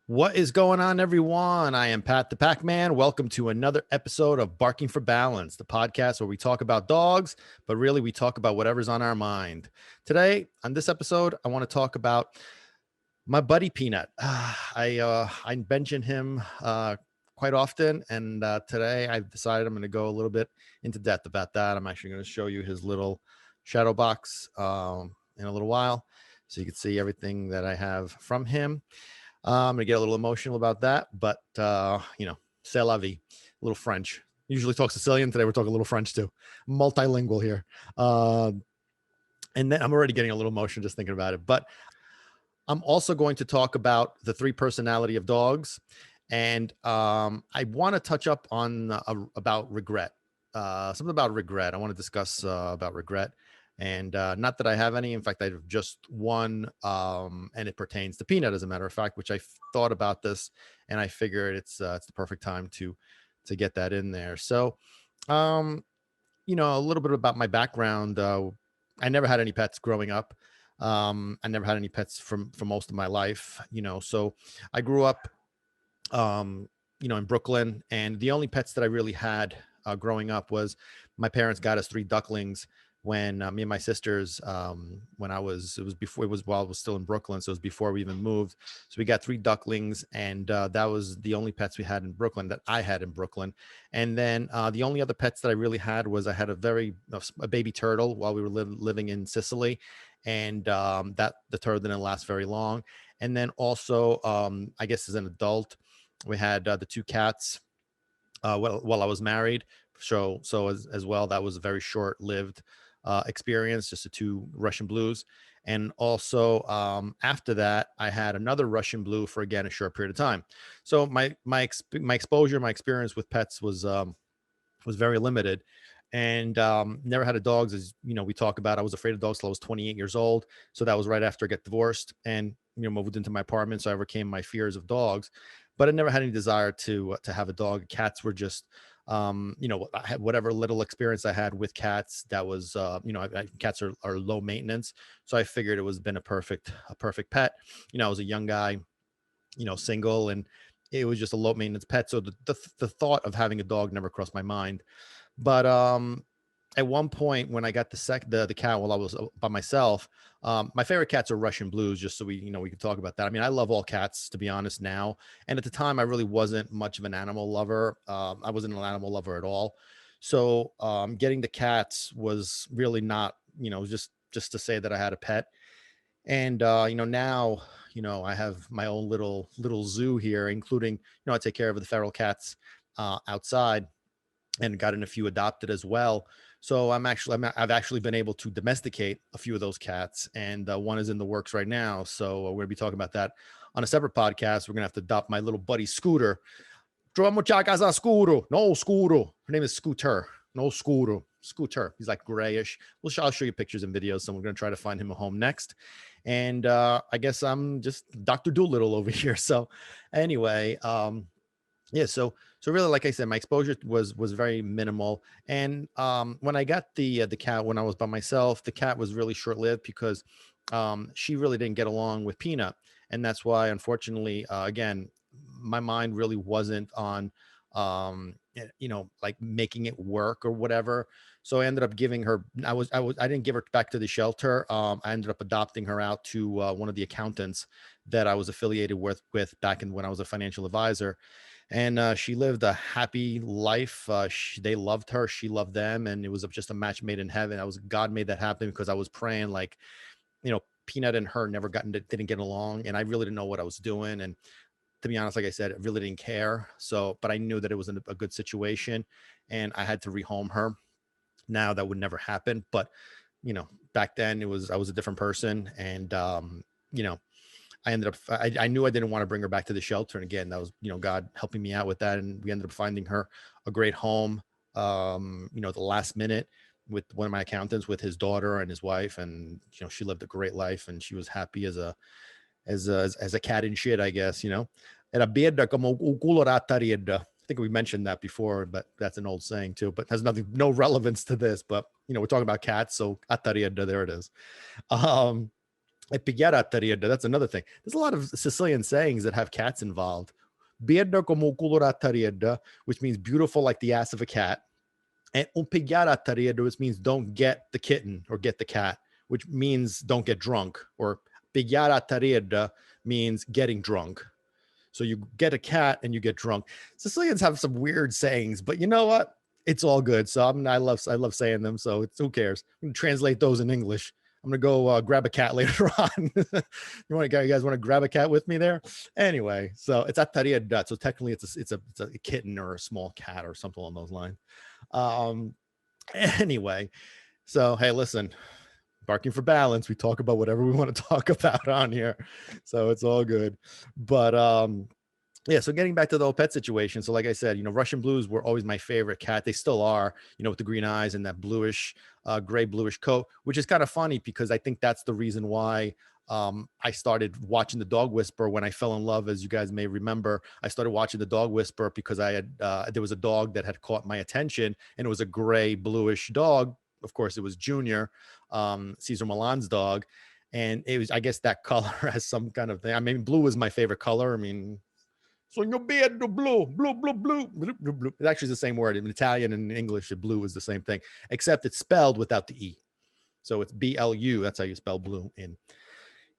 What is going on, everyone? I am Pat the Pac Man. Welcome to another episode of Barking for Balance, the podcast where we talk about dogs, but really we talk about whatever's on our mind. Today, on this episode, I want to talk about my buddy Peanut. I mention him quite often, and today I've decided I'm going to go a little bit into depth about that. I'm actually going to show you his little shadow box in a little while, so you can see everything that I have from him. I'm gonna get a little emotional about that, but c'est la vie. A little French. Usually talk Sicilian. Today we're talking a little French too. Multilingual here. Uh, and then I'm already getting a little emotional just thinking about it. But I'm also going to talk about the three personality of dogs, and I want to touch up on about regret. Something about regret. I want to discuss about regret, and not that I have any. In fact, I have just one, and it pertains to Peanut, as a matter of fact, which I thought about this, and I figured it's the perfect time to get that in there. So, um, a little bit about my background. I never had any pets growing up. I never had any pets for most of my life. So I grew up, in Brooklyn, and the only pets that I really had growing up was my parents got us three ducklings when me and my sisters, when it was before, it was while I was still in Brooklyn, so it was before we even moved. So we got three ducklings, and that was the only pets we had in Brooklyn that I had in Brooklyn. And then the only other pets that I really had was I had a baby turtle while we were living in Sicily, and that the turtle didn't last very long. And then also, I guess as an adult, we had the two cats while I was married. So as well, that was a very short lived experience, just the two Russian blues. And also after that, I had another Russian blue for again a short period of time. So my exposure, my experience with pets was very limited, and never had a dogs. As we talk about, I was afraid of dogs till I was 28 years old. So that was right after I get divorced and moved into my apartment. So I overcame my fears of dogs, but I never had any desire to have a dog. Cats were just I had whatever little experience I had with cats. That was cats are low maintenance, so I figured it was been a perfect pet. I was a young guy, single, and it was just a low maintenance pet. So the thought of having a dog never crossed my mind. But at one point when I got the cat while I was by myself, my favorite cats are Russian blues. Just so we could talk about that. I mean, I love all cats, to be honest, now. And at the time, I really wasn't much of an animal lover. I wasn't an animal lover at all. So getting the cats was really not, just to say that I had a pet. And now, I have my own little zoo here, including, I take care of the feral cats outside, and gotten a few adopted as well. So I've actually been able to domesticate a few of those cats, and one is in the works right now. So we're gonna be talking about that on a separate podcast. We're gonna have to adopt my little buddy Scooter. Trovo casa Scooter. No, Scooter. Her name is Scooter. No, Scooter. Scooter. He's like grayish. I'll show you pictures and videos. So we're gonna try to find him a home next. And I guess I'm just Dr. Doolittle over here. So anyway, yeah, so really, like I said, my exposure was very minimal. And when I got the cat when I was by myself, the cat was really short lived because she really didn't get along with Peanut, and that's why, unfortunately, again, my mind really wasn't on like making it work or whatever. So I ended up giving her. I didn't give her back to the shelter. I ended up adopting her out to one of the accountants that I was affiliated with back in when I was a financial advisor, and she lived a happy life. They loved her, she loved them, and it was just a match made in heaven. I was God made that happen because I was praying like, Peanut and her never didn't get along, and I really didn't know what I was doing. And to be honest, like I said, I really didn't care. So, but I knew that it was a good situation, and I had to rehome her. Now that would never happen, but back then I was a different person, and you know, I knew I didn't want to bring her back to the shelter. And again, that was, God helping me out with that. And we ended up finding her a great home, at the last minute with one of my accountants with his daughter and his wife. And, she lived a great life and she was happy as a cat in shit, I guess, Era beda como o culo ratarieda. I think we mentioned that before, but that's an old saying too, but has no relevance to this. But, we're talking about cats. So atarieda, there it is. Um, E pigliare a tarrieda, that's another thing. There's a lot of Sicilian sayings that have cats involved. Biedda como culo da tarrieda, which means beautiful like the ass of a cat. And un pigliare a tarrieda, which means don't get the kitten or get the cat, which means don't get drunk. Or pigliare a tarrieda means getting drunk. So you get a cat and you get drunk. Sicilians have some weird sayings, but you know what? It's all good. So I love saying them. So it's who cares? I'm gonna translate those in English. I'm gonna go grab a cat later on. You guys want to grab a cat with me there? Anyway, so it's Attaria Dut. So technically, it's a kitten or a small cat or something along those lines. Um, anyway, so hey, listen, barking for balance. We talk about whatever we want to talk about on here, so it's all good. But yeah, so getting back to the whole pet situation. So, like I said, Russian blues were always my favorite cat. They still are, with the green eyes and that bluish, gray bluish coat, which is kind of funny because I think that's the reason why I started watching The Dog Whisperer when I fell in love. As you guys may remember, I started watching The Dog Whisperer because there was a dog that had caught my attention, and it was a gray bluish dog. Of course, it was Junior, Cesar Milan's dog. And it was, I guess, that color has some kind of thing. I mean, blue is my favorite color. I mean, so your beard, blue, blue, blue, blue, blue, blue, blue. It's actually the same word in Italian and in English. Blue is the same thing, except it's spelled without the E. So it's BLU. That's how you spell blue in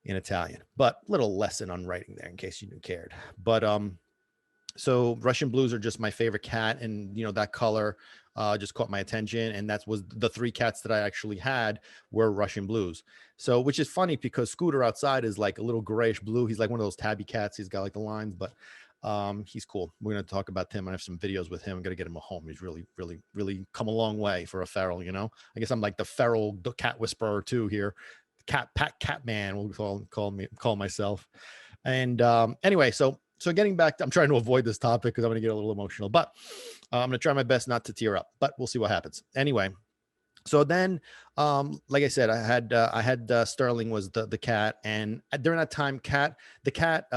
Italian. But little lesson on writing there in case you cared. But so Russian blues are just my favorite cat, and that color just caught my attention, and that was the three cats that I actually had were Russian blues. So, which is funny because Scooter outside is like a little grayish blue. He's like one of those tabby cats. He's got like the lines, but he's cool. We're going to talk about him. I have some videos with him. I'm going to get him a home. He's really, really, really come a long way for a feral. I guess I'm like the feral cat whisperer too here. Cat man, we'll call myself. And anyway, so getting back to, I'm trying to avoid this topic because I'm going to get a little emotional, but I'm going to try my best not to tear up, but we'll see what happens. Anyway, so then, like I said, I had Sterling was the cat, and during that time,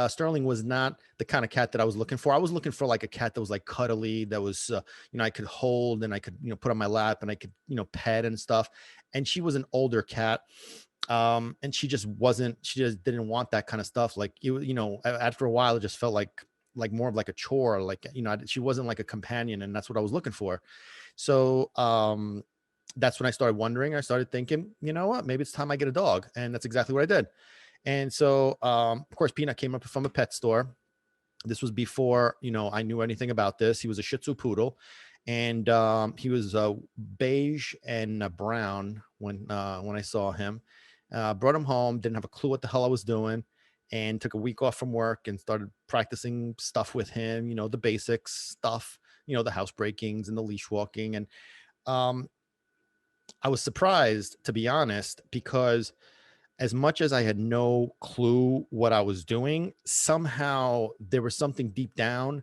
Sterling was not the kind of cat that I was looking for. I was looking for like a cat that was like cuddly, that was I could hold and I could put on my lap and I could pet and stuff. And she was an older cat, and she just didn't want that kind of stuff. Like after a while, it just felt like more of like a chore. Like she wasn't like a companion, and that's what I was looking for. So that's when I started wondering. I started thinking, you know what, maybe it's time I get a dog. And that's exactly what I did. And so, of course, Peanut came up from a pet store. This was before, I knew anything about this. He was a Shih Tzu poodle, and he was beige and brown when I saw him. Brought him home, didn't have a clue what the hell I was doing, and took a week off from work and started practicing stuff with him, the basics stuff, the house breakings and the leash walking. And I was surprised, to be honest, because as much as I had no clue what I was doing, somehow there was something deep down.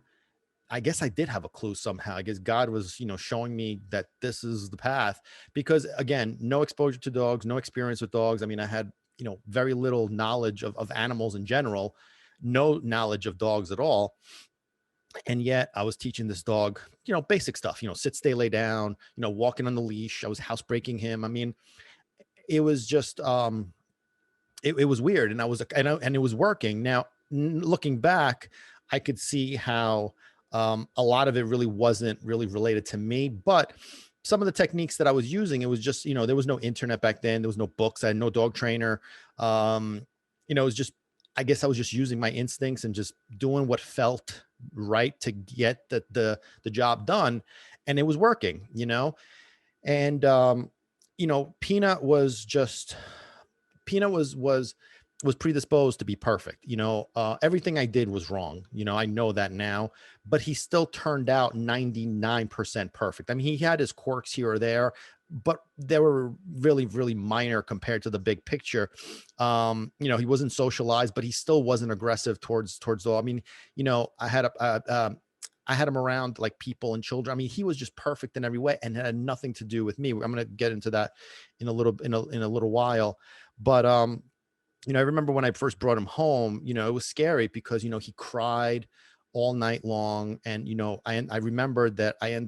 I guess I did have a clue somehow. I guess God was, showing me that this is the path, because again, no exposure to dogs, no experience with dogs. I mean, I had, very little knowledge of animals in general, no knowledge of dogs at all. And yet I was teaching this dog, basic stuff, sit, stay, lay down, walking on the leash. I was housebreaking him. I mean, it was just, it was weird. And and it was working. Now, looking back, I could see how a lot of it really wasn't really related to me, but some of the techniques that I was using, it was just, there was no internet back then. There was no books. I had no dog trainer. It was just, I guess I was just using my instincts and just doing what felt right to get the job done. And it was working, and, Peanut was predisposed to be perfect. Everything I did was wrong. I know that now, but he still turned out 99% perfect. I mean, he had his quirks here or there, but they were really, really minor compared to the big picture. He wasn't socialized, but he still wasn't aggressive towards all. I mean, I had him around like people and children. I mean, he was just perfect in every way and had nothing to do with me. I'm going to get into that in a little while, but I remember when I first brought him home, it was scary because, he cried all night long. And, I remembered that I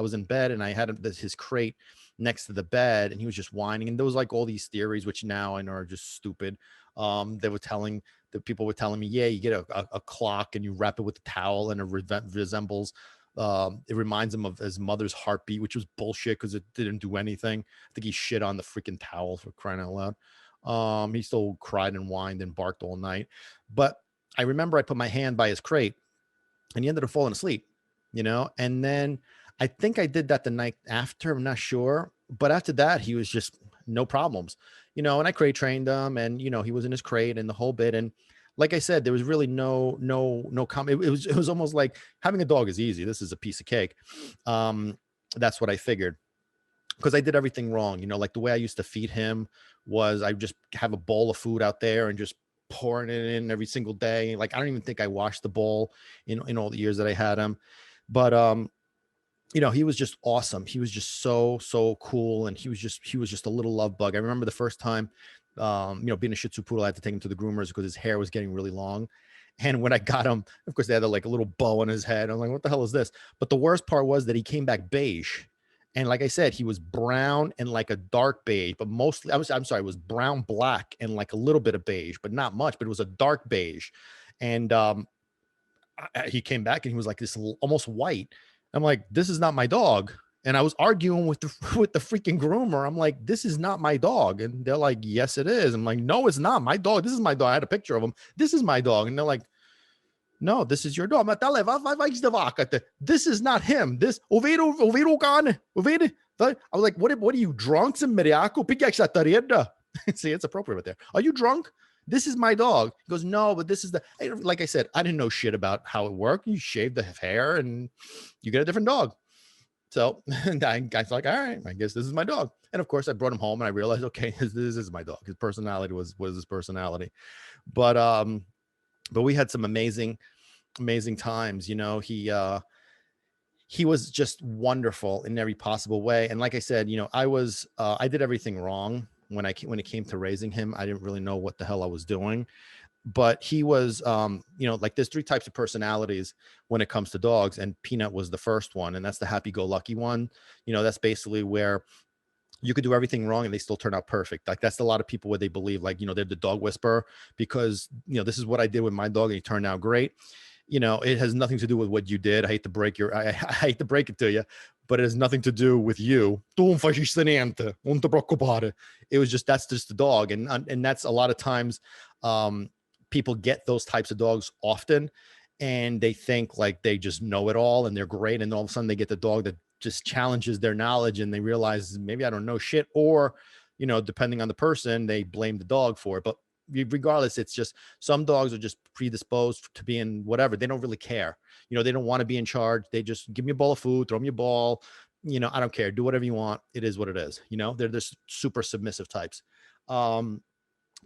was in bed and I had his crate next to the bed, and he was just whining. And there was like all these theories, which now I know are just stupid. They were telling the people were telling me, yeah, you get a clock and you wrap it with a towel, and resembles. It reminds him of his mother's heartbeat, which was bullshit because it didn't do anything. I think he shit on the freaking towel, for crying out loud. He still cried and whined and barked all night. But I remember I put my hand by his crate and he ended up falling asleep, and then I think I did that the night after. I'm not sure. But after that, he was just no problems, and I crate trained him, and, he was in his crate and the whole bit. And like I said, there was really no comment. It was almost like having a dog is easy. This is a piece of cake. That's what I figured, because I did everything wrong. Like the way I used to feed him was I just have a bowl of food out there and just pouring it in every single day. Like I don't even think I washed the bowl in all the years that I had him. But he was just awesome. He was just so cool, and he was just a little love bug. I remember the first time, being a Shih Tzu poodle, I had to take him to the groomers because his hair was getting really long. And when I got him, of course, they had like a little bow on his head. I'm like, what the hell is this? But the worst part was that he came back beige. And like I said, he was brown and like a dark beige, but mostly, I'm sorry, it was brown, black, and like a little bit of beige, but not much, but it was a dark beige. And he came back and he was like this almost white. I'm like, this is not my dog. And I was arguing with the freaking groomer. I'm like, this is not my dog. And they're like, yes, it is. I'm like, no, it's not my dog. This is my dog. I had a picture of him. This is my dog. And they're like, no, this is your dog. This is not him. This Overo gone. I was like, what are you drunk? See, it's appropriate right there. Are you drunk? This is my dog. He goes, no, but this is like I said, I didn't know shit about how it worked. You shave the hair and you get a different dog. So I guy's like, all right, I guess this is my dog. And of course I brought him home and I realized, okay, this is my dog. His personality was his personality. But we had some amazing times. He was just wonderful in every possible way. And like I said, I did everything wrong when it came to raising him. I didn't really know what the hell I was doing. But he was, like there's 3 types of personalities when it comes to dogs, and Peanut was the first one, and that's the happy-go-lucky one. That's basically where you could do everything wrong and they still turn out perfect. Like that's a lot of people where they believe, like, they're the dog whisperer because, this is what I did with my dog and he turned out great. It has nothing to do with what you did. I hate to break it to you, but it has nothing to do with you. It was just, that's just the dog. And that's a lot of times, people get those types of dogs often and they think like they just know it all and they're great. And all of a sudden they get the dog that just challenges their knowledge and they realize maybe I don't know shit, or, depending on the person, they blame the dog for it. But regardless, it's just some dogs are just predisposed to being whatever. They don't really care. They don't want to be in charge. They just give me a bowl of food, throw me a ball. I don't care. Do whatever you want. It is what it is. They're just super submissive types.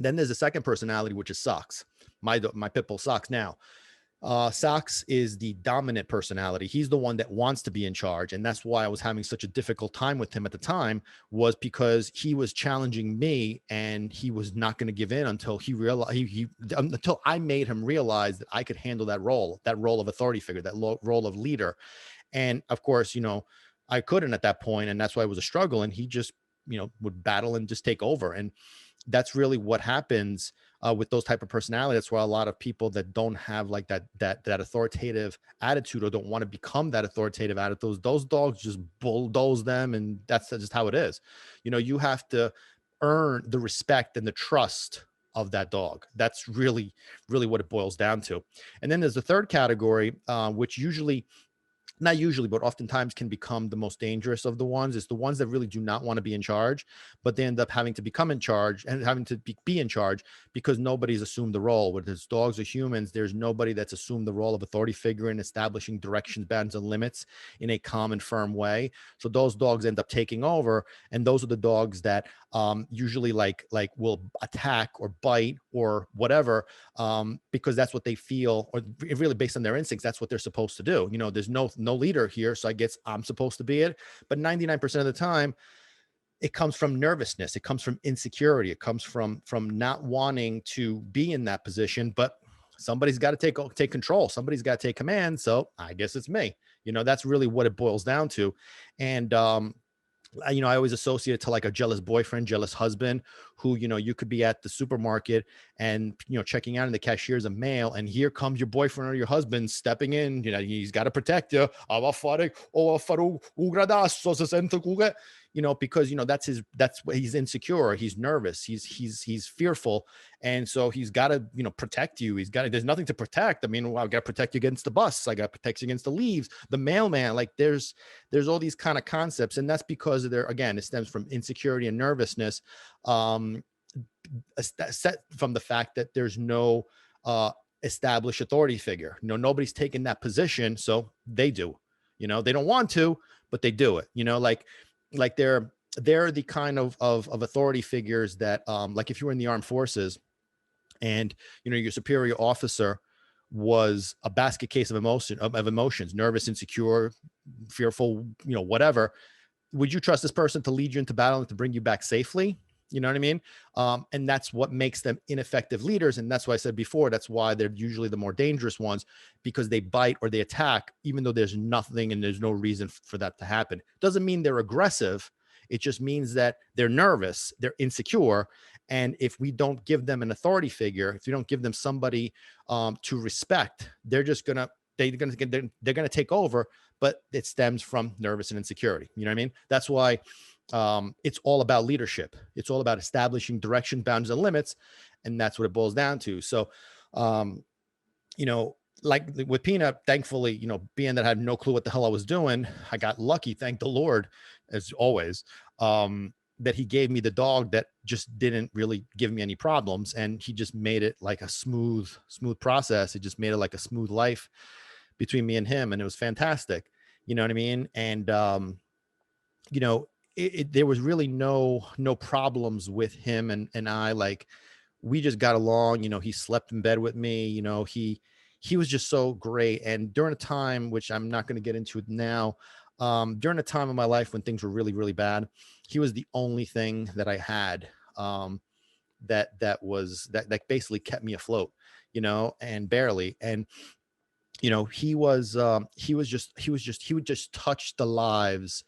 Then there's a second personality, which is Socks. My pit bull Socks. Now, Socks is the dominant personality. He's the one that wants to be in charge. And that's why I was having such a difficult time with him at the time, was because he was challenging me and he was not going to give in until he realized until I made him realize that I could handle that role of authority figure, that role of leader. And of course, I couldn't at that point. And that's why it was a struggle. And he just, would battle and just take over. And that's really what happens with those type of personality. That's why a lot of people that don't have like that authoritative attitude or don't want to become that authoritative attitude, those dogs just bulldoze them. And that's just how it is. You have to earn the respect and the trust of that dog. That's really, really what it boils down to. And then there's the third category, which not usually, but oftentimes can become the most dangerous of the ones. It's the ones that really do not want to be in charge, but they end up having to become in charge and having to be in charge because nobody's assumed the role. Whether it's dogs or humans, there's nobody that's assumed the role of authority figure in establishing directions, bounds, and limits in a calm and firm way. So those dogs end up taking over, and those are the dogs that usually like will attack or bite or whatever, because that's what they feel, or really based on their instincts, that's what they're supposed to do. There's no leader here, so I guess I'm supposed to be it. But 99% of the time, it comes from nervousness. It comes from insecurity. It comes from not wanting to be in that position. But somebody's got to take control. Somebody's got to take command. So I guess it's me. That's really what it boils down to. And I always associate it to like a jealous boyfriend, jealous husband who, you could be at the supermarket and, checking out and the cashier's a male. And here comes your boyfriend or your husband stepping in. He's got to protect you. Because, that's what he's insecure. He's nervous. He's fearful. And so he's got to, protect you. There's nothing to protect. I mean, well, I got to protect you against the bus. I got to protect you against the leaves, the mailman. Like there's all these kind of concepts, and that's because it stems from insecurity and nervousness, set from the fact that there's no established authority figure. Nobody's taken that position, so they do. They don't want to, but they do it. Like they're the kind of authority figures that, like if you were in the armed forces and your superior officer was a basket case of emotions, nervous, insecure, fearful, whatever, would you trust this person to lead you into battle and to bring you back safely? You know what I mean? And that's what makes them ineffective leaders. And that's why I said before, that's why they're usually the more dangerous ones, because they bite or they attack, even though there's nothing and there's no reason for that to happen. Doesn't mean they're aggressive. It just means that they're nervous, they're insecure. And if we don't give them an authority figure, if we don't give them somebody to respect, they're gonna take over. But it stems from nervous and insecurity. You know what I mean? That's why it's all about leadership. It's all about establishing direction, boundaries, and limits, and that's what it boils down to. So, like with Peanut, thankfully, being that I had no clue what the hell I was doing, I got lucky, thank the Lord, as always, that he gave me the dog that just didn't really give me any problems, and he just made it like a smooth process. It just made it like a smooth life between me and him, and it was fantastic. You know what I mean? And there was really no problems with him and I. Like, we just got along. He slept in bed with me. He was just so great. And during a time, which I'm not going to get into it now, during a time of my life when things were really, really bad, he was the only thing that I had that basically kept me afloat, and barely. And he would just touch the lives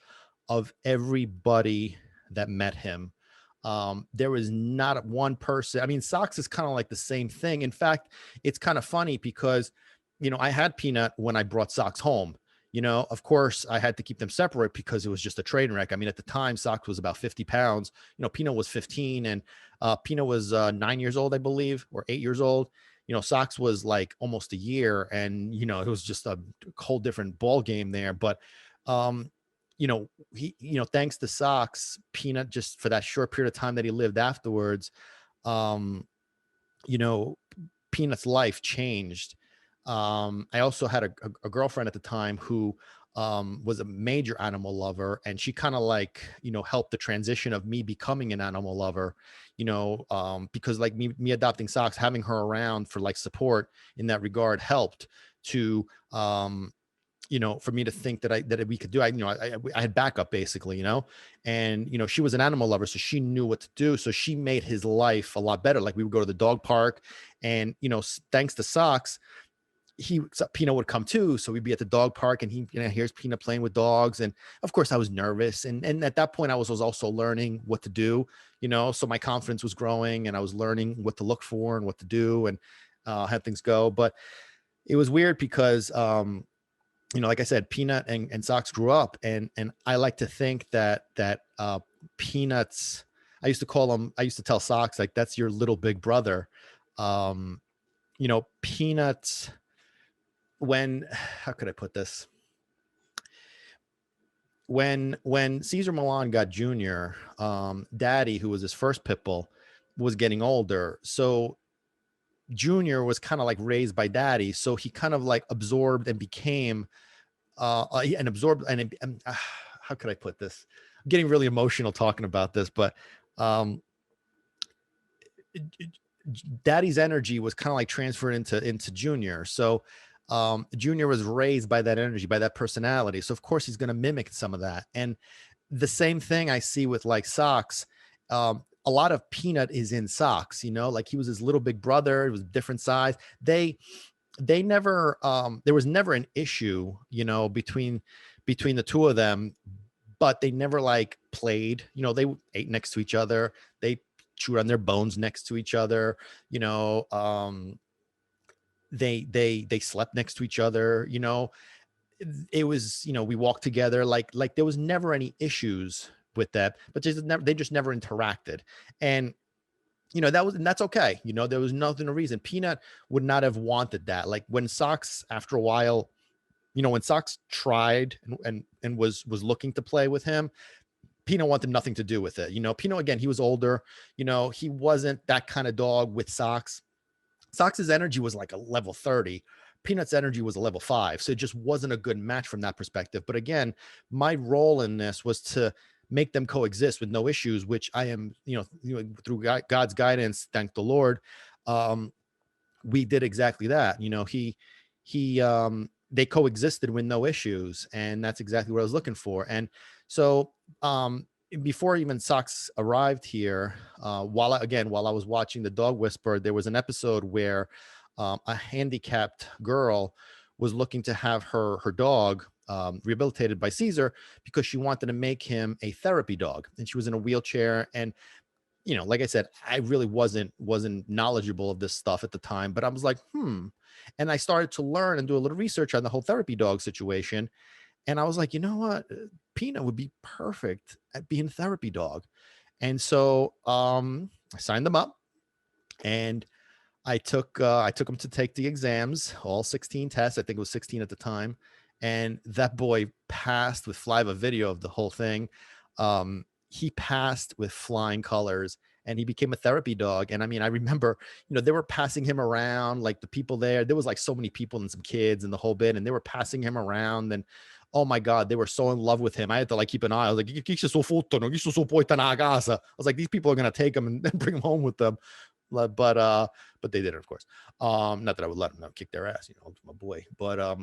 of everybody that met him. There was not one person. I mean, Socks is kind of like the same thing. In fact, it's kind of funny because, I had Peanut when I brought Socks home. Of course, I had to keep them separate because it was just a train wreck. I mean, at the time, Socks was about 50 pounds. Peanut was 15, and Peanut was 9 years old, I believe, or 8 years old. Socks was like almost a year, and it was just a whole different ball game there. But he, thanks to Socks, Peanut, just for that short period of time that he lived afterwards, Peanut's life changed. I also had a girlfriend at the time who was a major animal lover, and she kind of like, helped the transition of me becoming an animal lover, because like me adopting Socks, having her around for like support in that regard helped to, for me to think that we could do. I had backup basically, and, she was an animal lover, so she knew what to do. So she made his life a lot better. Like, we would go to the dog park, and, thanks to Socks, Peanut would come too. So we'd be at the dog park, and here's Peanut playing with dogs. And of course I was nervous. And at that point I was also learning what to do, so my confidence was growing, and I was learning what to look for and what to do, and how things go. But it was weird because, like I said, Peanut and Socks grew up, and I like to think that Peanut's, I used to tell Socks, like, that's your little big brother. Peanut's, how could I put this? When Cesar Millan got Junior, Daddy, who was his first pit bull, was getting older. So Junior was kind of like raised by Daddy. So he kind of like absorbed and became how could I put this? I'm getting really emotional talking about this, but Daddy's energy was kind of like transferred into Junior. So Junior was raised by that energy, by that personality. So of course he's going to mimic some of that. And the same thing I see with like Socks. A lot of Peanut is in Socks, like he was his little big brother. It was different size. They never, there was never an issue, between the two of them. but they never like played. They ate next to each other. They chewed on their bones next to each other. You know, they slept next to each other. It was, we walked together. Like there was never any issues with that, but they just never interacted. And and that's okay. There was nothing to reason. Peanut would not have wanted that. Like when Socks, after a while, when Socks tried and was looking to play with him, Peanut wanted nothing to do with it. Peanut, again, he was older. He wasn't that kind of dog with Socks. Socks's energy was like a level 30. Peanut's energy was a level 5. So it just wasn't a good match from that perspective. But again, my role in this was to make them coexist with no issues, which I am, through God's guidance, thank the Lord, we did exactly that. They coexisted with no issues, and that's exactly what I was looking for. And so before even Socks arrived here, while I was watching The Dog Whisperer, there was an episode where a handicapped girl was looking to have her dog rehabilitated by Caesar because she wanted to make him a therapy dog, and she was in a wheelchair. And like I said, I really wasn't knowledgeable of this stuff at the time, but I was like, and I started to learn and do a little research on the whole therapy dog situation. And I was like, you know what? Peanut would be perfect at being a therapy dog. And so I signed them up, and I took him to take the exams, all 16 tests. I think it was 16 at the time. And that boy passed with fly. I have a video of the whole thing. He passed with flying colors, and he became a therapy dog. And I mean, I remember, they were passing him around, like the people there was like so many people and some kids and the whole bit, and they were passing him around. And oh my God, they were so in love with him. I had to like keep an eye. I was like, I was like, these people are going to take him and bring him home with them. But they didn't, of course. Not that I would let them kick their ass, it's my boy. But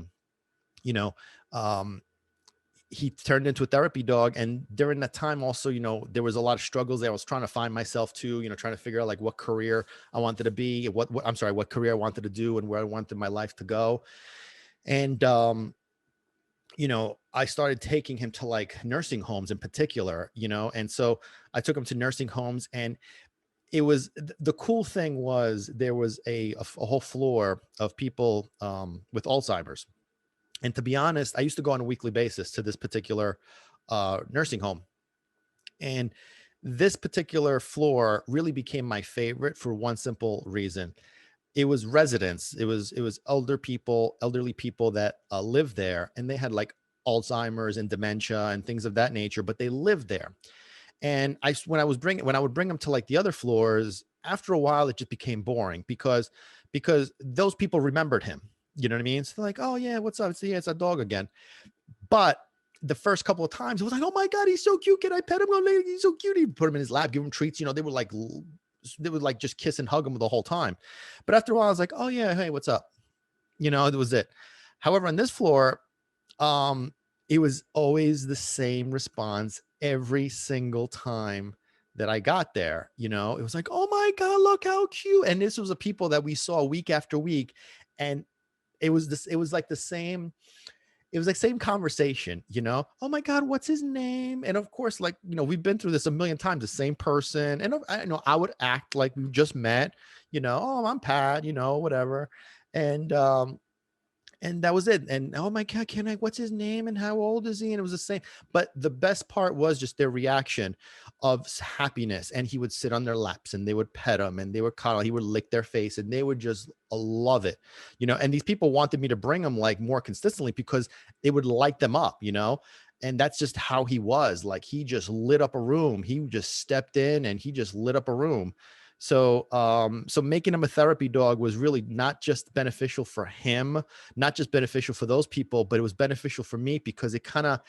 he turned into a therapy dog. And during that time also, there was a lot of struggles there. I was trying to find myself too, trying to figure out like what career I wanted to be, what career I wanted to do and where I wanted my life to go. And, I started taking him to like nursing homes in particular, and so I took him to nursing homes. And it was, the cool thing was there was a whole floor of people with Alzheimer's. And to be honest, I used to go on a weekly basis to this particular nursing home. And this particular floor really became my favorite for one simple reason. It was residents. It was elderly people that lived there, and they had like Alzheimer's and dementia and things of that nature, but they lived there. And when I would bring them to like the other floors, after a while, it just became boring because those people remembered him. You know what I mean? So they're like, oh yeah, what's up? It's a dog again. But the first couple of times, it was like, oh my God, he's so cute. Can I pet him? Oh, he's so cute. He put him in his lap, give him treats. They would like just kiss and hug him the whole time. But after a while, I was like, oh yeah, hey, what's up? It was it. However, on this floor, it was always the same response every single time that I got there. It was like, oh my God, look how cute. And this was the people that we saw week after week. And it was like the same conversation, oh my God, what's his name? And of course, like, we've been through this a million times, the same person. And I would act like we just met, oh, I'm Pat, whatever. And that was it. And oh my God, what's his name and how old is he? And it was the same. But the best part was just their reaction of happiness. And he would sit on their laps and they would pet him and they would cuddle. He would lick their face and they would just love it, and these people wanted me to bring them like more consistently because it would light them up, and that's just how he was. Like he just lit up a room. He just stepped in and he just lit up a room. So making him a therapy dog was really not just beneficial for him, not just beneficial for those people, but it was beneficial for me because it kind of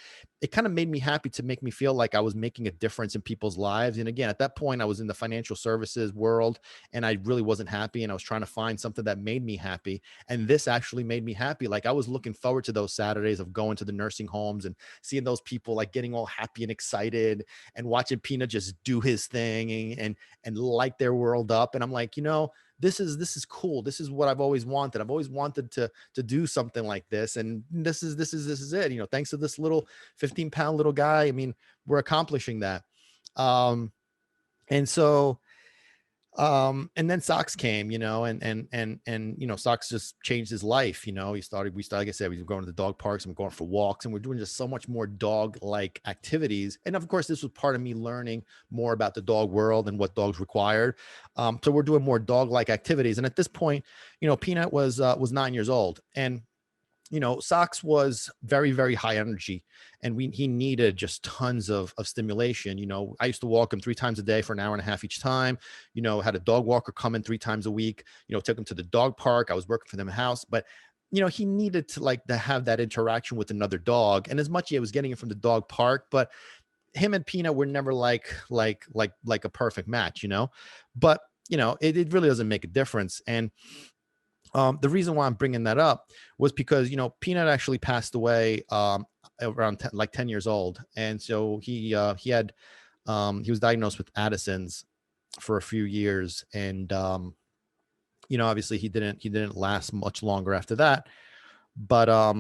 made me happy to make me feel like I was making a difference in people's lives. And again, at that point I was in the financial services world and I really wasn't happy, and I was trying to find something that made me happy. And this actually made me happy. Like I was looking forward to those Saturdays of going to the nursing homes and seeing those people like getting all happy and excited and watching Peanut just do his thing and light their world up. And I'm like, this is cool. This is what I've always wanted. I've always wanted to do something like this. And this is it. Thanks to this little 15-pound little guy. I mean, we're accomplishing that. And so and then Sox came, and Sox just changed his life. We started, like I said, we were going to the dog parks and we're going for walks, and we're doing just so much more dog like activities. And of course, this was part of me learning more about the dog world and what dogs required. So we're doing more dog like activities. And at this point, Peanut was 9 years old, and Sox was very, very high energy, and he needed just tons of stimulation. I used to walk him 3 times a day for an hour and a half each time. Had a dog walker come in 3 times a week. Took him to the dog park. I was working for them in the house, but he needed to have that interaction with another dog. And as much as I was getting it from the dog park, but him and Peanut were never like a perfect match. But it really doesn't make a difference. And the reason why I'm bringing that up was because, Peanut actually passed away around 10 years old. And so he was diagnosed with Addison's for a few years. And, obviously he didn't last much longer after that. But, I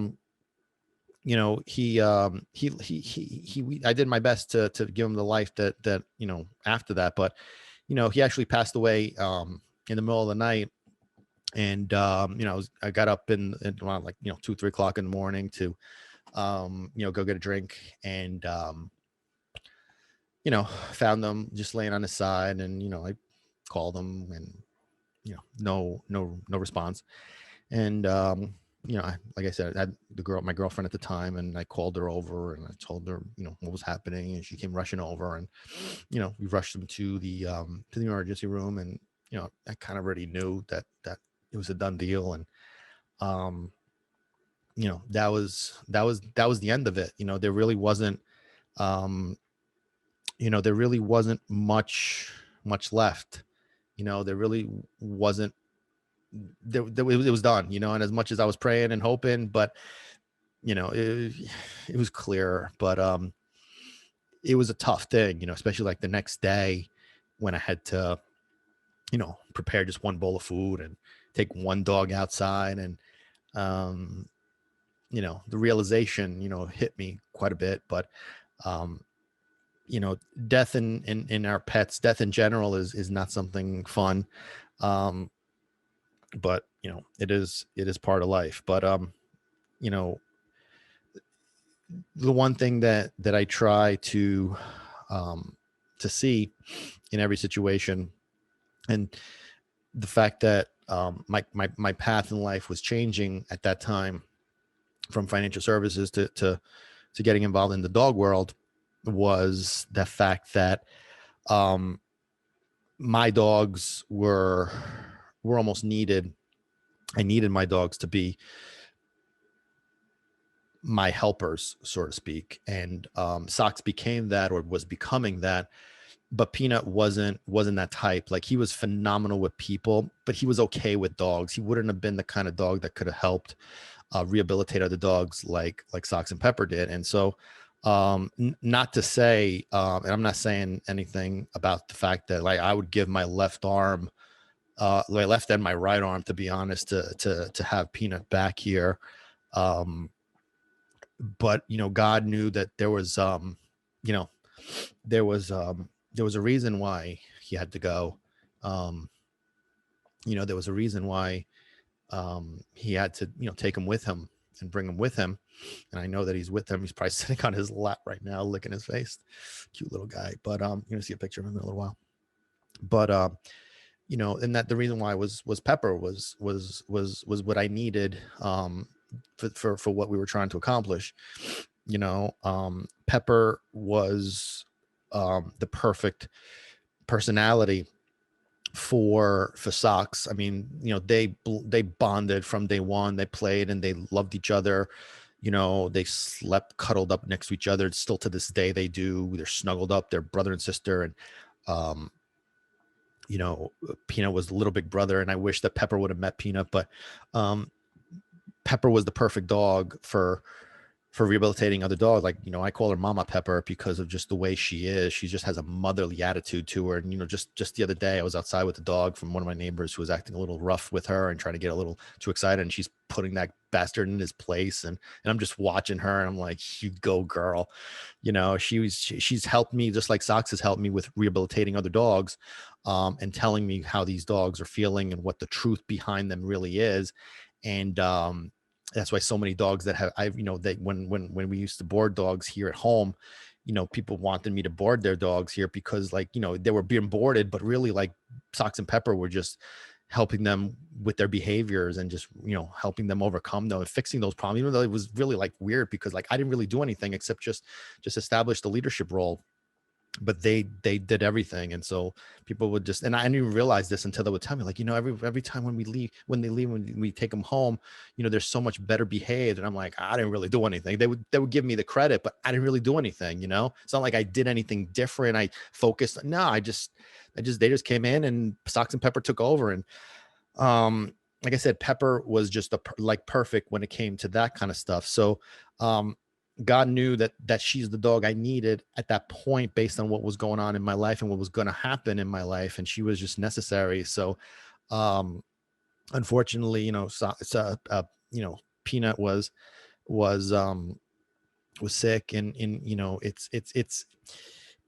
did my best to give him the life that, after that. But, he actually passed away in the middle of the night. And I got up in around 2-3 o'clock in the morning to go get a drink, and found them just laying on his side. And I called them, and no response. And like I said, I had my girlfriend at the time, and I called her over and I told her what was happening, and she came rushing over, and we rushed them to the emergency room. And I kind of already knew that it was a done deal. And that was the end of it. There really wasn't much left. There really wasn't. It was done. And as much as I was praying and hoping, but it was clear. But it was a tough thing, especially like the next day when I had to prepare just one bowl of food and take one dog outside. And the realization hit me quite a bit. But death in our pets, death in general is not something fun. But it is part of life. But the one thing that I try to see in every situation, and the fact that my path in life was changing at that time from financial services to getting involved in the dog world, was the fact that my dogs were almost needed. I needed my dogs to be my helpers, so to speak. And Sox became that, or was becoming that. But Peanut wasn't that type. Like, he was phenomenal with people, but he was okay with dogs. He wouldn't have been the kind of dog that could have helped rehabilitate other dogs like Sox and Pepper did. And so not to say, and I'm not saying anything about the fact that I would give my left arm, my left and my right arm, to be honest, to have Peanut back here. But God knew that there was there was a reason why he had to go. There was a reason why he had to take him with him and bring him with him. And I know that he's with him. He's probably sitting on his lap right now, licking his face. Cute little guy. But you're gonna see a picture of him in a little while. But and that the reason why was Pepper was what I needed for what we were trying to accomplish. Pepper was the perfect personality for Sox. I mean, they bonded from day one. They played and they loved each other. They slept cuddled up next to each other. Still to this day they do. They're snuggled up. They're brother and sister. And Peanut was the little big brother, and I wish that Pepper would have met Peanut. But Pepper was the perfect dog for for rehabilitating other dogs. Like, I call her Mama Pepper because of just the way she is. She just has a motherly attitude to her. And, just the other day I was outside with the dog from one of my neighbors who was acting a little rough with her and trying to get a little too excited. And she's putting that bastard in his place. And I'm just watching her and I'm like, you go, girl. She's helped me just like Socks has helped me with rehabilitating other dogs, and telling me how these dogs are feeling and what the truth behind them really is. And that's why so many dogs that have I've that when we used to board dogs here at home, people wanted me to board their dogs here because, like, they were being boarded, but really, like, Socks and Pepper were just helping them with their behaviors and just helping them overcome them and fixing those problems, even though it was really, like, weird because, like, I didn't really do anything except just establish the leadership role, but they did everything. And so people would just, and I didn't even realize this until they would tell me, like, every time when we take them home, they're so much better behaved. And I'm like, I didn't really do anything. They would give me the credit, but I didn't really do anything. It's not like I did anything different. I focused. No, they just came in and Socks and Pepper took over. And like I said, Pepper was just perfect when it came to that kind of stuff. So God knew that she's the dog I needed at that point based on what was going on in my life and what was going to happen in my life. And she was just necessary. So, unfortunately, Peanut was sick, and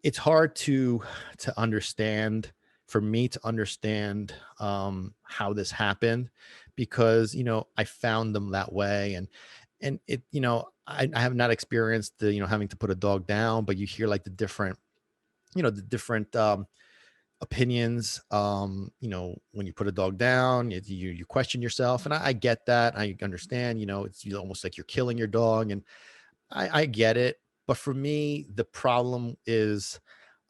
it's hard to understand, for me to understand how this happened, because I found them that way. And it I have not experienced the having to put a dog down, but you hear, like, the different opinions. When you put a dog down, you question yourself, and I get that. I understand. It's almost like you're killing your dog, and I get it. But for me, the problem is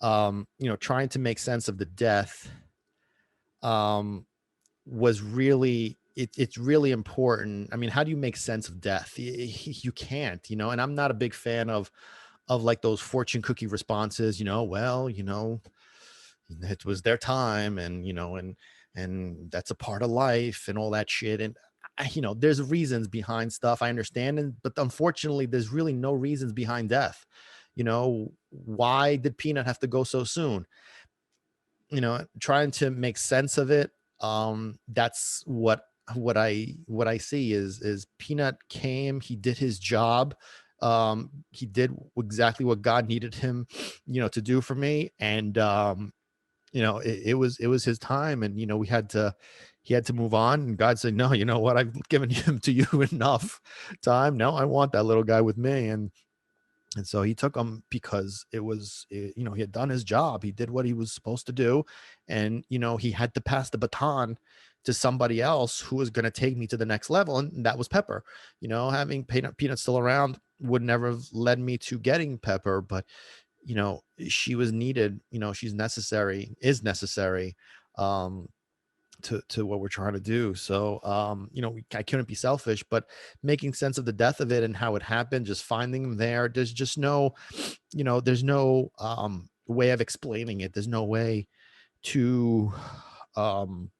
trying to make sense of the death. Was really It's really important. I mean, how do you make sense of death? You can't. And I'm not a big fan of like those fortune cookie responses. Well, it was their time, and and that's a part of life and all that shit. And there's reasons behind stuff, I understand, but unfortunately there's really no reasons behind death. Why did Peanut have to go so soon? Trying to make sense of it. That's what I see is Peanut came, he did his job. He did exactly what God needed him to do for me. And it was his time, and he had to move on. And God said, no, you know what, I've given him to you enough time. Now I want that little guy with me. And so he took him because he had done his job. He did what he was supposed to do. And, he had to pass the baton to somebody else who was going to take me to the next level. And that was Pepper. Having Peanut still around would never have led me to getting Pepper, but, she was needed. She's is necessary. Um, to what we're trying to do. So I couldn't be selfish, but making sense of the death of it and how it happened, just finding them there. There's just no, there's no way of explaining it. There's no way to um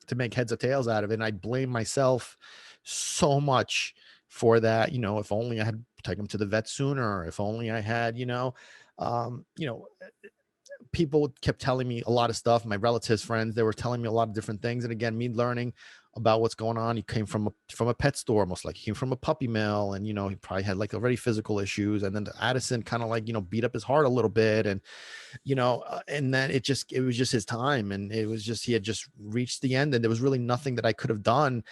to make heads or tails out of it. And I blame myself so much for that. If only I had taken him to the vet sooner, if only I had, um, you know, people kept telling me a lot of stuff. My relatives, friends, they were telling me a lot of different things. And again, me learning about what's going on. He came from a pet store, most like he came from a puppy mill, and he probably had like already physical issues. And then the Addison kind of like beat up his heart a little bit, and then it was just his time, and it was just he had just reached the end, and there was really nothing that I could have done.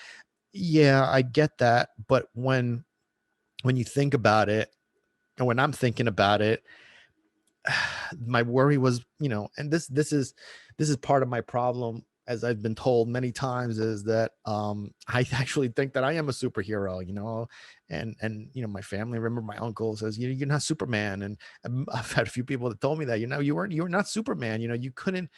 Yeah, I get that, but when you think about it, and when I'm thinking about it, my worry was, and this is part of my problem, as I've been told many times, is that I actually think that I am a superhero, and my family, remember my uncle says, you're not Superman. And I've had a few people that told me that, you were not Superman, you couldn't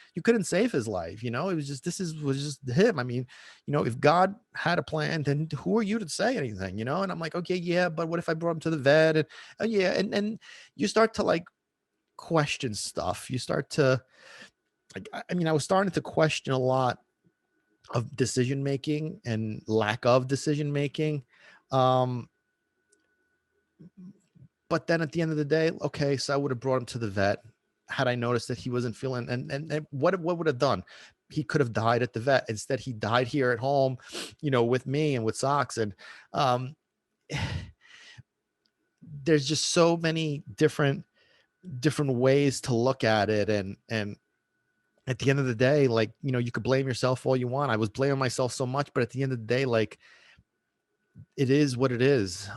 save his life. It was just, was just him. I mean, if God had a plan, then who are you to say anything? And I'm like, okay, yeah, but what if I brought him to the vet? And yeah, and you start to like question stuff. You start to, like, I mean, I was starting to question a lot of decision making and lack of decision making. Um, But then at the end of the day, okay, so I would have brought him to the vet had I noticed that he wasn't feeling, and what would have done? He could have died at the vet. Instead, he died here at home, with me and with Socks. And um, there's just so many different ways to look at it, and at the end of the day, like, you could blame yourself all you want. I was blaming myself so much, but at the end of the day, like, it is what it is.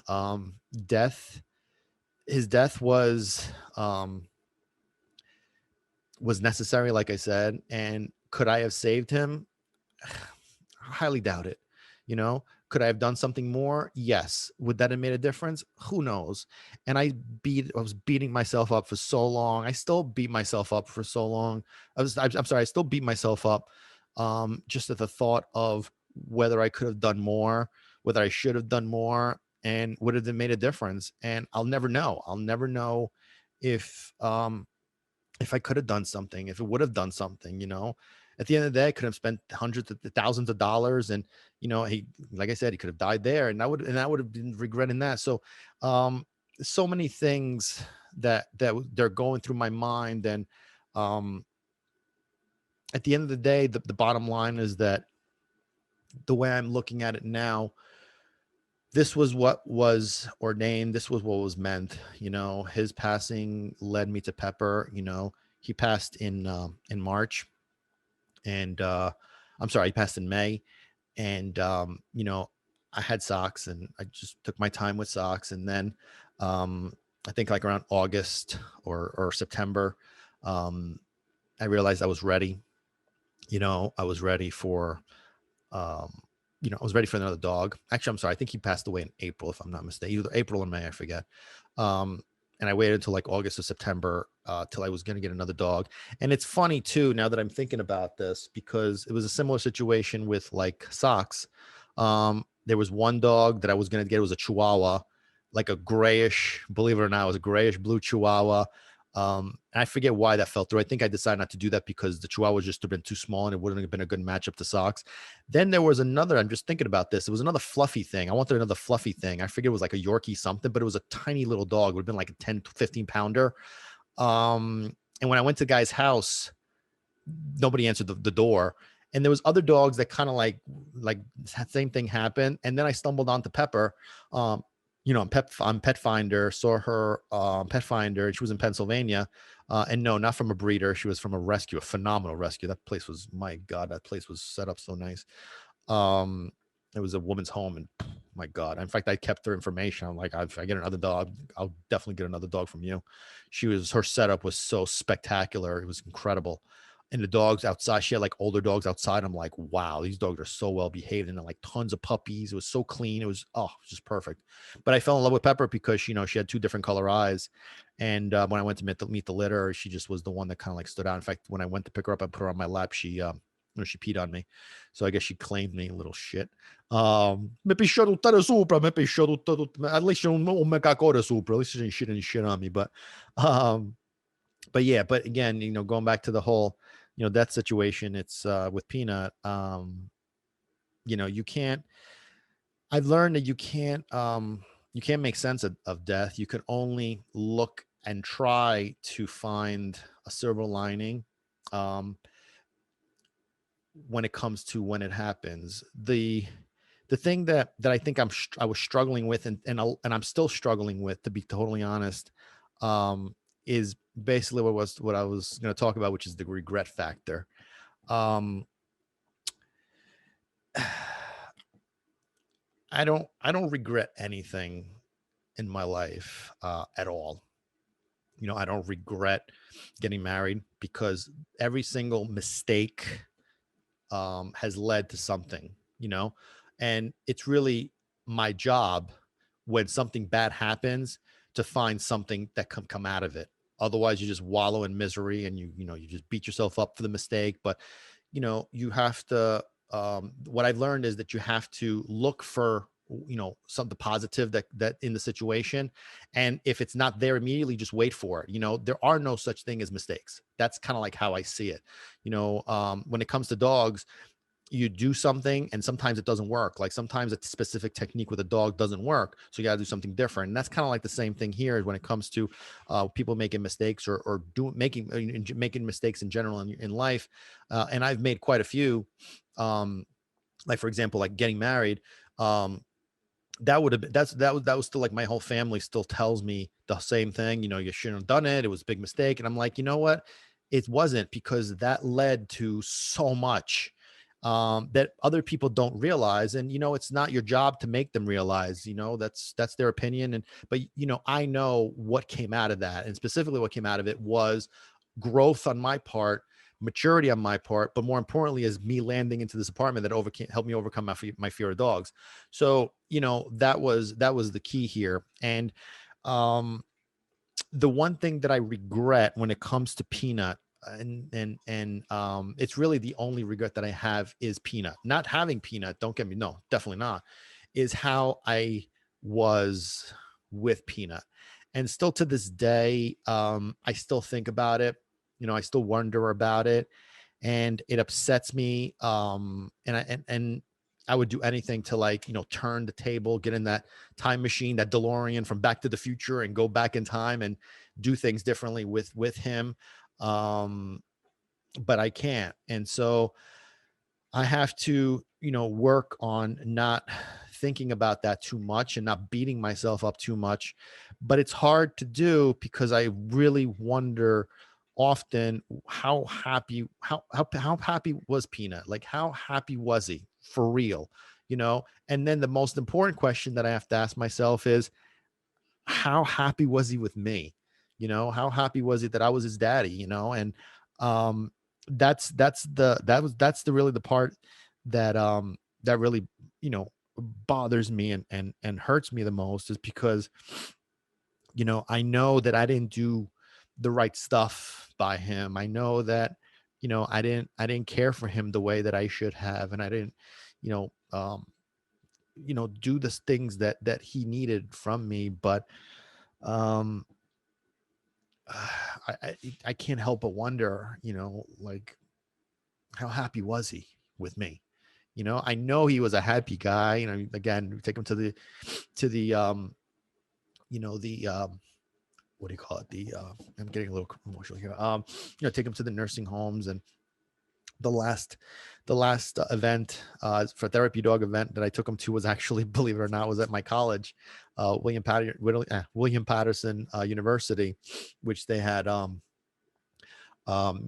Death His death was necessary, like I said. And could I have saved him? I highly doubt it. Could I have done something more? Yes. Would that have made a difference? Who knows? And I was beating myself up for so long. I still beat myself up for so long. I'm sorry. I still beat myself up, just at the thought of whether I could have done more, whether I should have done more, and would have made a difference. And I'll never know. I'll never know if, if I could have done something, if it would have done something. At the end of the day, I could have spent hundreds of thousands of dollars, and he, like I said, he could have died there, and I would have been regretting that. So, so many things that they're going through my mind. And um, at the end of the day, the bottom line is that the way I'm looking at it now, this was what was ordained. This was what was meant. His passing led me to Pepper. He passed in March, and I'm sorry, he passed in May. And I had Socks, and I just took my time with Socks. And then I think like around August or September, um, I realized I was ready. I was ready for um, I was ready for another dog. Actually, I'm sorry. I think he passed away in April, if I'm not mistaken. Either April or May, I forget. Um, and I waited until like August or September till I was going to get another dog. And it's funny too, now that I'm thinking about this, because it was a similar situation with like Socks. There was one dog that I was going to get. It was a Chihuahua, like a grayish, believe it or not, it was a grayish blue Chihuahua. And I forget why that fell through. I think I decided not to do that because the Chihuahua just have been too small, and it wouldn't have been a good matchup to Socks. Then there was another, I'm just thinking about this. It was another fluffy thing. I wanted another fluffy thing. I forget it was like a Yorkie something, but it was a tiny little dog. It would have been like a 10 to 15 pounder. And when I went to the guy's house, nobody answered the door. And there was other dogs that kind of like same thing happened. And then I stumbled onto Pepper, on Pet Finder, saw her Pet Finder. She was in Pennsylvania, and no, not from a breeder. She was from a rescue, a phenomenal rescue. That place was, my God, that place was set up so nice. Um, it was a woman's home, and my God, in fact, I kept her information. I'm like, if I get another dog, I'll definitely get another dog from you. Her setup was so spectacular. It was incredible. And the dogs outside, she had like older dogs outside. I'm like, wow, these dogs are so well behaved, and like tons of puppies. It was so clean. It was just perfect. But I fell in love with Pepper because she had two different color eyes. And when I went to meet the litter, she just was the one that kind of like stood out. In fact, when I went to pick her up, I put her on my lap. She peed on me, so I guess she claimed me, a little shit. Mi pisciò tutta sopra, mi pisciò tutta. At least non me cacò sopra. At least she didn't shit on me. But yeah, but again, going back to the whole, death situation, it's with Peanut. You can't. I've learned that you can't make sense of death. You can only look and try to find a silver lining. When it comes to when it happens, the thing that I think I was struggling with, and I'm still struggling with, to be totally honest, is basically what I was going to talk about, which is the regret factor. Um, I don't regret anything in my life at all. I don't regret getting married, because every single mistake has led to something, and it's really my job, when something bad happens, to find something that can come out of it. Otherwise, you just wallow in misery, and you just beat yourself up for the mistake. But you have to, what I've learned is that you have to look for, something positive that in the situation. And if it's not there immediately, just wait for it. There are no such thing as mistakes. That's kind of like how I see it. When it comes to dogs, you do something and sometimes it doesn't work. Like sometimes a specific technique with a dog doesn't work. So you got to do something different. And that's kind of like the same thing here when it comes to people making mistakes or making mistakes in general in life. And I've made quite a few. Like for example, like getting married. That would have been that was still like my whole family still tells me the same thing. You shouldn't have done it. It was a big mistake. And I'm like, you know what? It wasn't, because that led to so much that other people don't realize. And it's not your job to make them realize. That's their opinion. But I know what came out of that, and specifically what came out of it was growth on my part, maturity on my part, but more importantly is me landing into this apartment that helped me overcome my fear of dogs. So that was the key here. And um the one thing that I regret when it comes to Peanut, and it's really the only regret that I have, is Peanut. Not having Peanut, don't get me, no, definitely not, is how I was with Peanut. And still to this day, I still think about it. I still wonder about it, and it upsets me. And I would do anything to, like, turn the table, get in that time machine, that DeLorean from Back to the Future, and go back in time and do things differently with him. Um, but I can't. And so I have to, work on not thinking about that too much and not beating myself up too much. But it's hard to do because I really wonder often how happy was Peanut? Like, how happy was he for real? And then the most important question that I have to ask myself is, how happy was he with me? How happy was it that I was his daddy? And um that's the really the part that really, bothers me and hurts me the most, is because I know that I didn't do the right stuff by him. I know that I didn't care for him the way that I should have, and I didn't you know um do the things that he needed from me. But um I can't help but wonder, like, how happy was he with me? I know he was a happy guy. Again, we take him to the the what do you call it? I'm getting a little emotional here. Take him to the nursing homes. And the last event, for therapy dog event that I took him to, was actually, believe it or not, was at my college, William Patterson University, which they had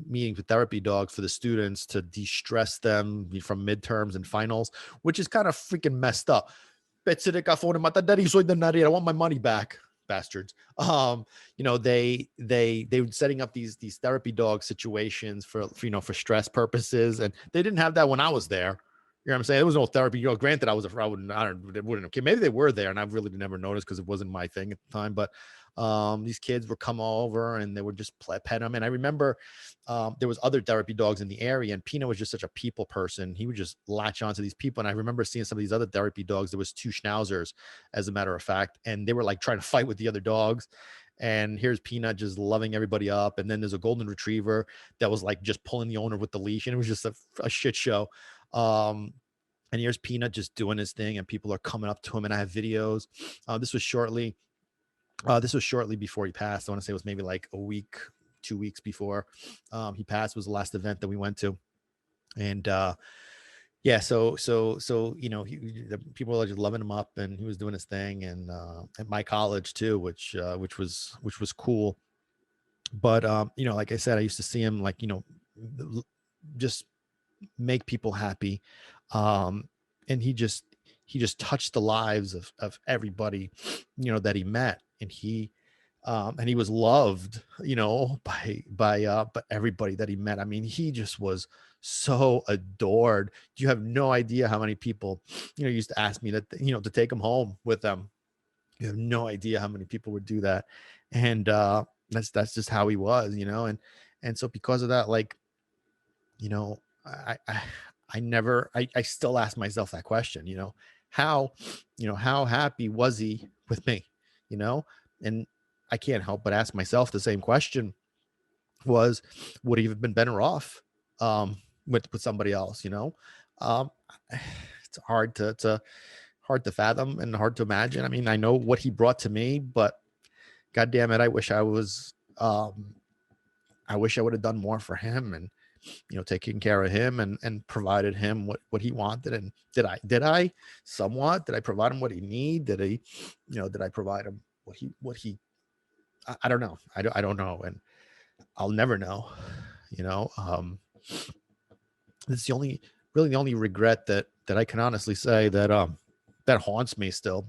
meetings with therapy dogs for the students to de-stress them from midterms and finals, which is kind of freaking messed up. I want my money back, bastards. They were setting up these therapy dog situations for stress purposes, and they didn't have that when I was there. You know what I'm saying? There was no therapy. Granted, I wouldn't have. Maybe they were there, and I really never noticed because it wasn't my thing at the time. But these kids would come over and they would just pet them. And I remember there was other therapy dogs in the area, and Pino was just such a people person. He would just latch onto these people. And I remember seeing some of these other therapy dogs. There was two schnauzers, as a matter of fact, and they were like trying to fight with the other dogs. And here's Peanut just loving everybody up. And then there's a golden retriever that was like just pulling the owner with the leash, and it was just a shit show. And here's Peanut just doing his thing, and people are coming up to him, and I have videos. This was shortly before he passed. I want to say it was maybe like a week, 2 weeks before he passed, was the last event that we went to. And yeah, so the people are just loving him up, and he was doing his thing. And at my college too, which was cool. But like I said, I used to see him, like, just make people happy. And he just touched the lives of everybody, that he met. And he was loved, by everybody that he met. I mean, he just was so adored. You have no idea how many people, used to ask me that, to take him home with them. You have no idea how many people would do that. And that's just how he was. And so because of that, like, you know, I never, I still ask myself that question, how, how happy was he with me, you know, and I can't help but ask myself the same question: was, would he have been better off, with somebody else, Um, it's hard to fathom and hard to imagine. I mean, I know what he brought to me, but God damn it, I wish I would have done more for him and taking care of him and provided him what he wanted. And did I somewhat, did I provide him what he need? Did I provide him what he I don't know. I don't know. And I'll never know, you know. It's the only regret that I can honestly say that haunts me still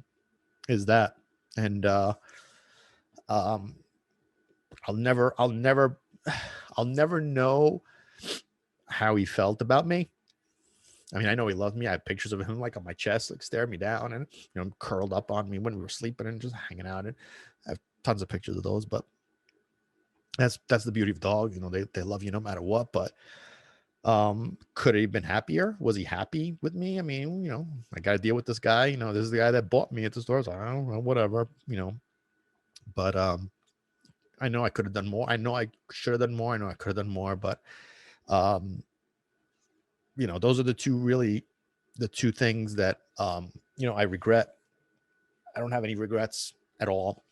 is that. And um I'll never know how he felt about me. I mean, I know he loved me. I have pictures of him like on my chest, like staring me down and curled up on me when we were sleeping and just hanging out. And I have tons of pictures of those. But that's the beauty of dogs. They love you no matter what. But could he have been happier? Was he happy with me? I mean, I got to deal with this guy. This is the guy that bought me at the store. So I don't know, whatever. But I know I could have done more. I know I should have done more. I know I could have done more. But those are the two things that I regret. I don't have any regrets at all,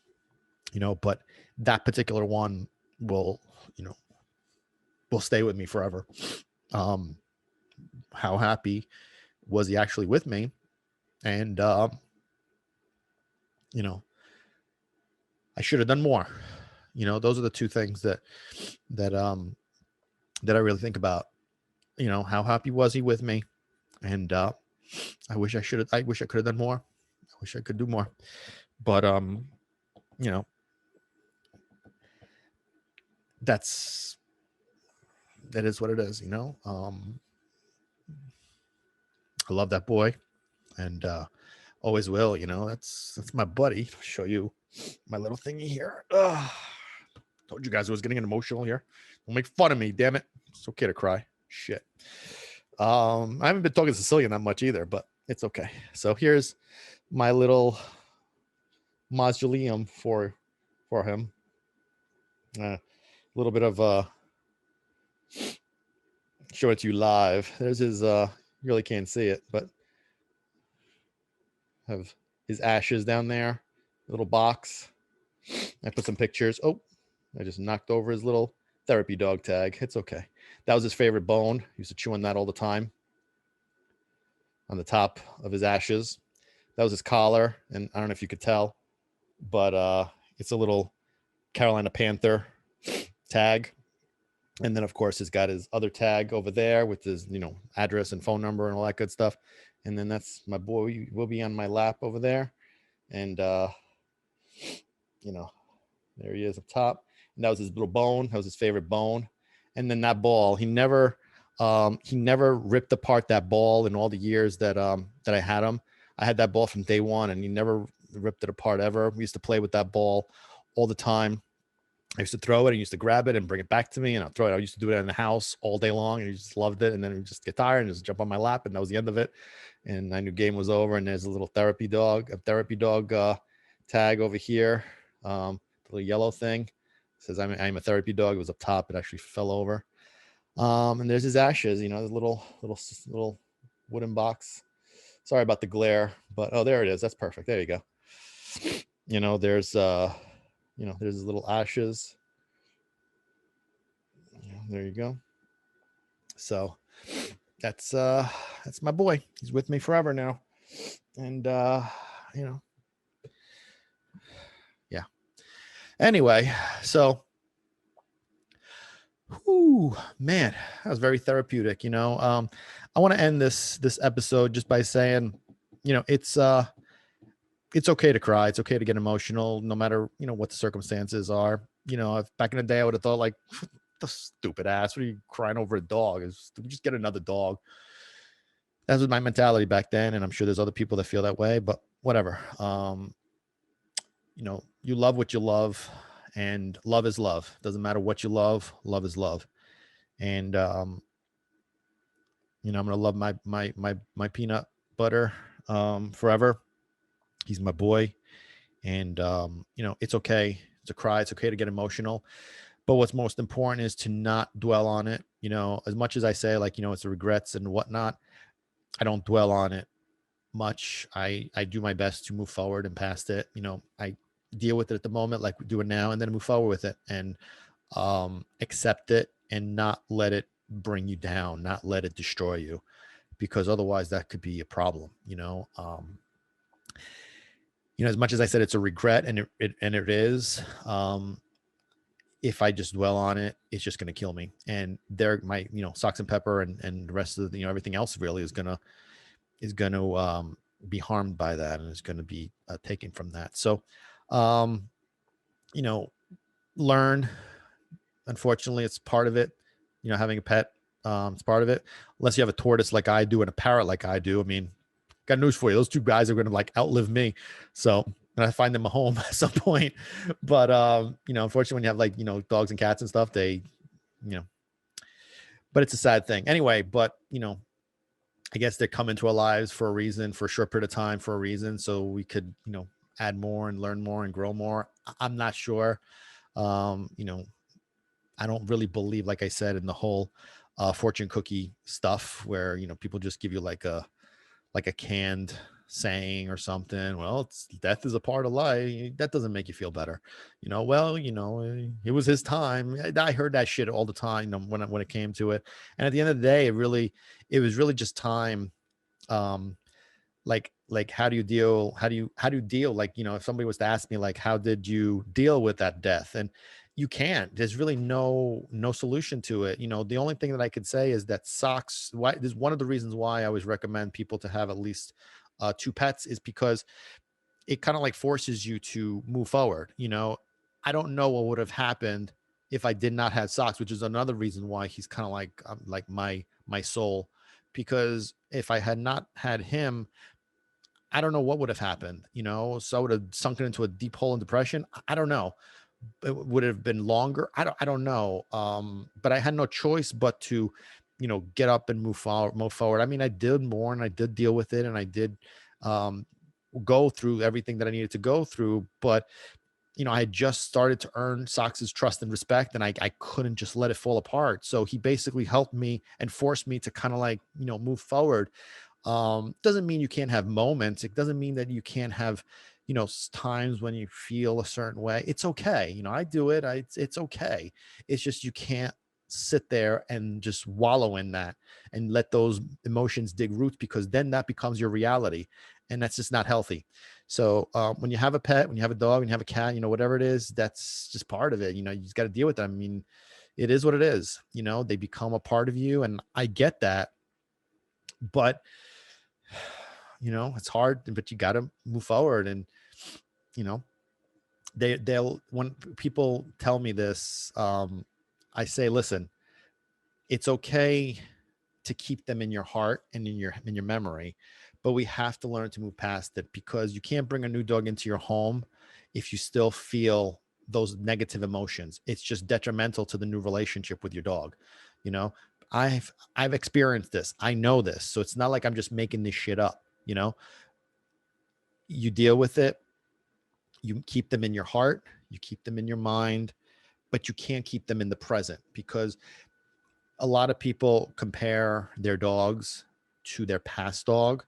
but that particular one will stay with me forever. How happy was he actually with me? And I should have done more. Those are the two things that I really think about. How happy was he with me? And I wish I could have done more. I wish I could do more. But that is what it is. I love that boy, and always will. That's my buddy. I'll show you my little thingy here. Told you guys I was getting emotional here. Don't make fun of me, damn it. It's okay to cry. Shit. I haven't been talking Sicilian that much either, but it's okay. So here's my little mausoleum for him. A little bit of show it to you live. There's his you really can't see it, but have his ashes down there, little box. I put some pictures. Oh, I just knocked over his little therapy dog tag. It's okay. That was his favorite bone. He used to chew on that all the time. On the top of his ashes. That was his collar. And I don't know if you could tell, but it's a little Carolina Panther tag. And then, of course, he's got his other tag over there with his, address and phone number and all that good stuff. And then that's my boy. He will be on my lap over there. And, there he is up top. And that was his little bone. That was his favorite bone. And then that ball, he never ripped apart that ball in all the years that I had him. I had that ball from day one, and he never ripped it apart ever. We used to play with that ball all the time. I used to throw it and he used to grab it and bring it back to me, and I'll throw it. I used to do it in the house all day long, and he just loved it. And then he'd just get tired and just jump on my lap, and that was the end of it. And I knew game was over. And there's a little therapy dog tag over here. The little yellow thing it says I'm a therapy dog. It was up top. It actually fell over. And there's his ashes, the little wooden box. Sorry about the glare, but oh, there it is. That's perfect. There you go. There's there's his little ashes. There you go. So that's my boy. He's with me forever now. And yeah. Anyway, so whew, man, that was very therapeutic. I want to end this episode just by saying, it's okay to cry. It's okay to get emotional, no matter what the circumstances are. If back in the day I would have thought like, the stupid ass, what are you crying over a dog? Just get another dog. That was my mentality back then, and I'm sure there's other people that feel that way. But whatever. You love what you love. And love is love. Doesn't matter what you love. Love is love. And I'm gonna love my peanut butter forever. He's my boy. And it's okay to cry. It's okay to get emotional. But what's most important is to not dwell on it. As much as I say, like, it's the regrets and whatnot. I don't dwell on it much. I do my best to move forward and past it. I deal with it at the moment like we do it now, and then move forward with it and accept it and not let it bring you down, not let it destroy you, because otherwise that could be a problem. As much as I said it's a regret, and it is, if I just dwell on it, it's just going to kill me. And my socks and pepper and the rest of the, everything else really is going to be harmed by that, and is going to be taken from that. So, um, you know, learn. Unfortunately, it's part of it. Having a pet, it's part of it. Unless you have a tortoise like I do and a parrot like I do. I mean, got news for you. Those two guys are going to like outlive me. So, and I find them a home at some point. But, unfortunately, when you have like, dogs and cats and stuff, you know, but it's a sad thing anyway. But, I guess they come into our lives for a reason, for a short period of time, for a reason. So we could, add more and learn more and grow more. I'm not sure. Um, you know, I don't really believe, like I said, in the whole fortune cookie stuff where, people just give you like a canned saying or something. Well, death is a part of life. That doesn't make you feel better. Well, it was his time. I heard that shit all the time, when it came to it. And at the end of the day, it was really just time. Um, like how do you deal? How do you deal? Like, if somebody was to ask me, like, how did you deal with that death? And you can't. There's really no solution to it. The only thing that I could say is that socks. Why? This is one of the reasons why I always recommend people to have at least two pets, is because it kind of like forces you to move forward. I don't know what would have happened if I did not have socks, which is another reason why he's kind of like my soul. Because if I had not had him, I don't know what would have happened. So I would have sunken into a deep hole in depression. I don't know. It would have been longer. I don't know. But I had no choice but to, get up and move forward. I mean, I did more, and I did deal with it, and I did um go through everything that I needed to go through. But, I had just started to earn Sox's trust and respect, and I couldn't just let it fall apart. So he basically helped me and forced me to kind of like, move forward. Doesn't mean you can't have moments. It doesn't mean that you can't have, times when you feel a certain way. It's okay. I do it. It's okay. It's just, you can't sit there and just wallow in that and let those emotions dig roots, because then that becomes your reality, and that's just not healthy. So when you have a pet, when you have a dog, when you have a cat, whatever it is, that's just part of it. You just got to deal with them. I mean, it is what it is. They become a part of you, and I get that. But it's hard, but you got to move forward. And you know they'll when people tell me this, I say, listen, it's okay to keep them in your heart and in your memory, but we have to learn to move past it, because you can't bring a new dog into your home if you still feel those negative emotions. It's just detrimental to the new relationship with your dog. you know I've experienced this. I know this, so it's not like I'm just making this shit up. You deal with it. You keep them in your heart, you keep them in your mind, but you can't keep them in the present, because a lot of people compare their dogs to their past dog,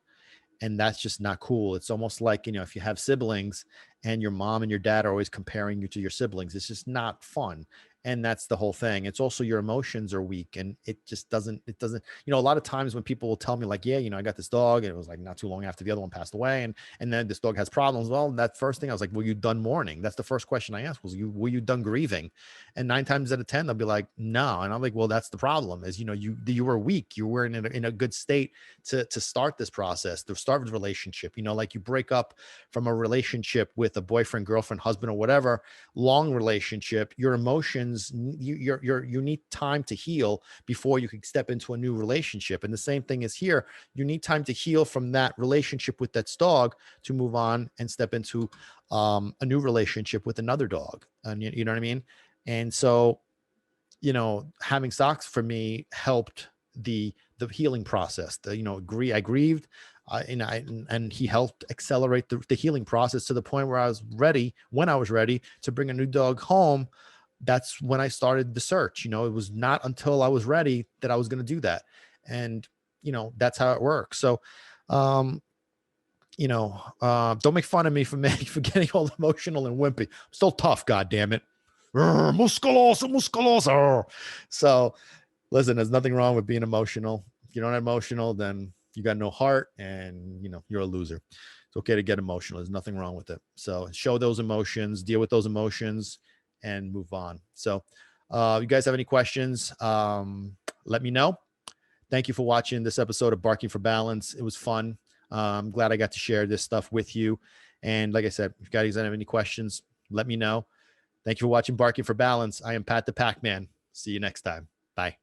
and that's just not cool. It's almost like, if you have siblings and your mom and your dad are always comparing you to your siblings, it's just not fun. And that's the whole thing. It's also, your emotions are weak, and it doesn't, a lot of times when people will tell me like, yeah, I got this dog, and it was like not too long after the other one passed away, and then this dog has problems. Well, that first thing I was like, were you done mourning? That's the first question I asked, were you done grieving? And 9 times out of 10, they'll be like, no. And I'm like, well, that's the problem, is, you were weak. You were in a good state to start this process, to start with relationship. Like, you break up from a relationship with a boyfriend, girlfriend, husband, or whatever, long relationship, your emotions, you need time to heal before you can step into a new relationship. And the same thing is here. You need time to heal from that relationship with that dog to move on and step into a new relationship with another dog. And you know what I mean? And so, having socks for me helped the healing process. I grieved, and he helped accelerate the healing process to the point where I was ready. When I was ready to bring a new dog home, that's when I started the search. It was not until I was ready that I was going to do that. And that's how it works. So, don't make fun of me for getting all emotional and wimpy. I'm still tough, God damn it. Musculosa, musculosa. So listen, there's nothing wrong with being emotional. If you're not emotional, then you got no heart and you're a loser. It's okay to get emotional. There's nothing wrong with it. So show those emotions, deal with those emotions, and move on. So you guys have any questions, let me know. Thank you for watching this episode of Barking for Balance. It was fun. I'm glad I got to share this stuff with you. And like I said, if you guys have any questions, let me know. Thank you for watching Barking for Balance. I am Pat the Pac-Man. See you next time. Bye.